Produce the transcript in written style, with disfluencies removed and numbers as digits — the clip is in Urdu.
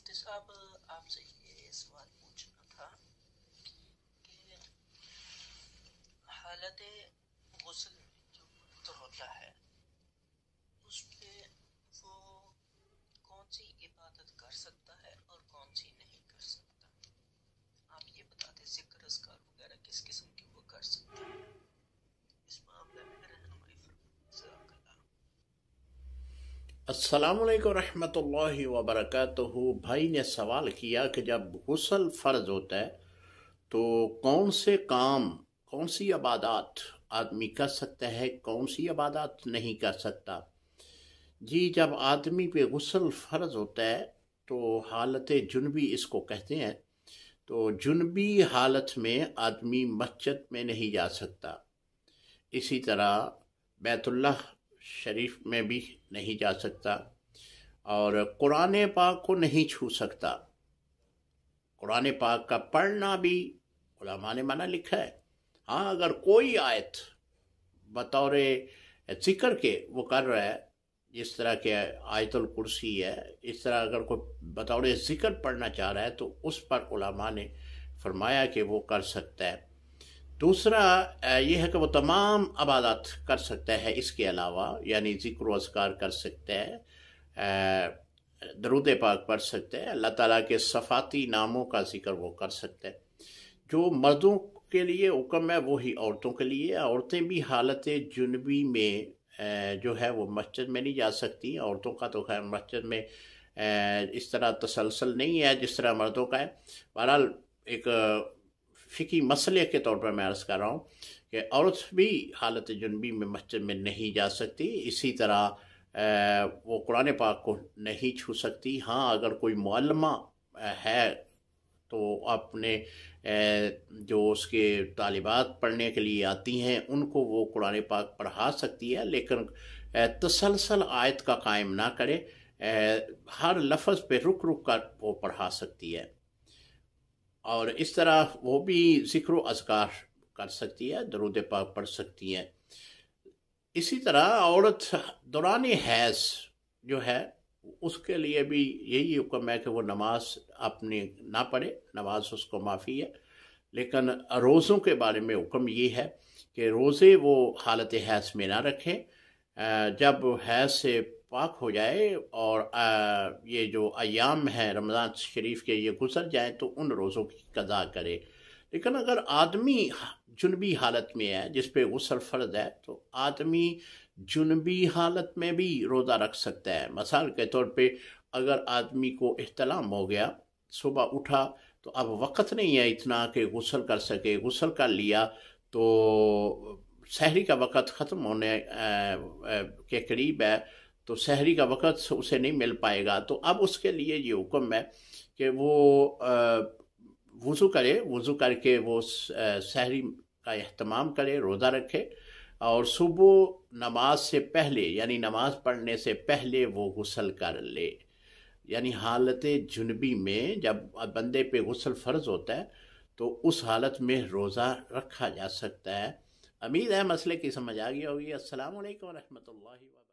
مفتی صاحب آپ سے یہ سوال پوچھنا تھا کہ حالت غسل جو مرد ہوتا ہے اس پہ وہ کون سی عبادت کر سکتا ہے اور کون سی نہیں کر سکتا؟ آپ یہ بتا دیں ذکر اذکار وغیرہ کس قسم کی وہ کر سکتا ہے، اس معاملے میں رہنمائی فرمائیں، جزاک اللہ۔ السلام علیکم ورحمۃ اللہ وبرکاتہ۔ بھائی نے سوال کیا کہ جب غسل فرض ہوتا ہے تو کون سے کام، کون سی عبادات آدمی کر سکتا ہے، کون سی عبادات نہیں کر سکتا۔ جی، جب آدمی پہ غسل فرض ہوتا ہے تو حالت جنبی اس کو کہتے ہیں، تو جنبی حالت میں آدمی مسجد میں نہیں جا سکتا، اسی طرح بیت اللہ شریف میں بھی نہیں جا سکتا، اور قرآن پاک کو نہیں چھو سکتا۔ قرآن پاک کا پڑھنا بھی علماء نے منع لکھا ہے۔ ہاں، اگر کوئی آیت بطور ذکر کے وہ کر رہا ہے، جس طرح کہ آیت الکرسی ہے، اس طرح اگر کوئی بطور ذکر پڑھنا چاہ رہا ہے تو اس پر علماء نے فرمایا کہ وہ کر سکتا ہے۔ دوسرا یہ ہے کہ وہ تمام عبادات کر سکتا ہے اس کے علاوہ، یعنی ذکر و اذکار کر سکتا ہے، درود پاک پڑھ سکتا ہے، اللہ تعالیٰ کے صفاتی ناموں کا ذکر وہ کر سکتا ہے۔ جو مردوں کے لیے حکم ہے وہی عورتوں کے لیے۔ عورتیں بھی حالت جنبی میں جو ہے وہ مسجد میں نہیں جا سکتی۔ عورتوں کا تو خیر مسجد میں اس طرح تسلسل نہیں ہے جس طرح مردوں کا ہے۔ بہرحال ایک فقہی مسئلے کے طور پر میں عرض کر رہا ہوں کہ عورت بھی حالت جنبی میں مسجد میں نہیں جا سکتی، اسی طرح وہ قرآن پاک کو نہیں چھو سکتی۔ ہاں، اگر کوئی معلمہ ہے تو اپنے جو اس کے طالبات پڑھنے کے لیے آتی ہیں ان کو وہ قرآن پاک پڑھا سکتی ہے، لیکن تسلسل آیت کا قائم نہ کرے، ہر لفظ پہ رک رک کر وہ پڑھا سکتی ہے، اور اس طرح وہ بھی ذکر و اذکار کر سکتی ہے، درود پاک پڑھ سکتی ہے۔ اسی طرح عورت دوران حیض جو ہے اس کے لیے بھی یہی حکم ہے کہ وہ نماز اپنی نہ پڑھے، نماز اس کو معافی ہے، لیکن روزوں کے بارے میں حکم یہ ہے کہ روزے وہ حالت حیض میں نہ رکھیں۔ جب حیض سے پاک ہو جائے اور یہ جو ایام ہیں رمضان شریف کے یہ گزر جائیں تو ان روزوں کی قضا کرے۔ لیکن اگر آدمی جنبی حالت میں ہے جس پہ غسل فرض ہے تو آدمی جنبی حالت میں بھی روزہ رکھ سکتا ہے۔ مثال کے طور پہ اگر آدمی کو احتلام ہو گیا، صبح اٹھا تو اب وقت نہیں ہے اتنا کہ غسل کر سکے، غسل کر لیا تو سحری کا وقت ختم ہونے کے قریب ہے تو سحری کا وقت اسے نہیں مل پائے گا، تو اب اس کے لیے یہ حکم ہے کہ وہ وضو کرے، وضو کر کے وہ سحری کا اہتمام کرے، روزہ رکھے، اور صبح نماز سے پہلے یعنی نماز پڑھنے سے پہلے وہ غسل کر لے۔ یعنی حالت جنبی میں جب بندے پہ غسل فرض ہوتا ہے تو اس حالت میں روزہ رکھا جا سکتا ہے۔ امید ہے مسئلے کی سمجھ آ گئی ہوگی۔ السلام علیکم ورحمۃ اللہ وبرکاتہ۔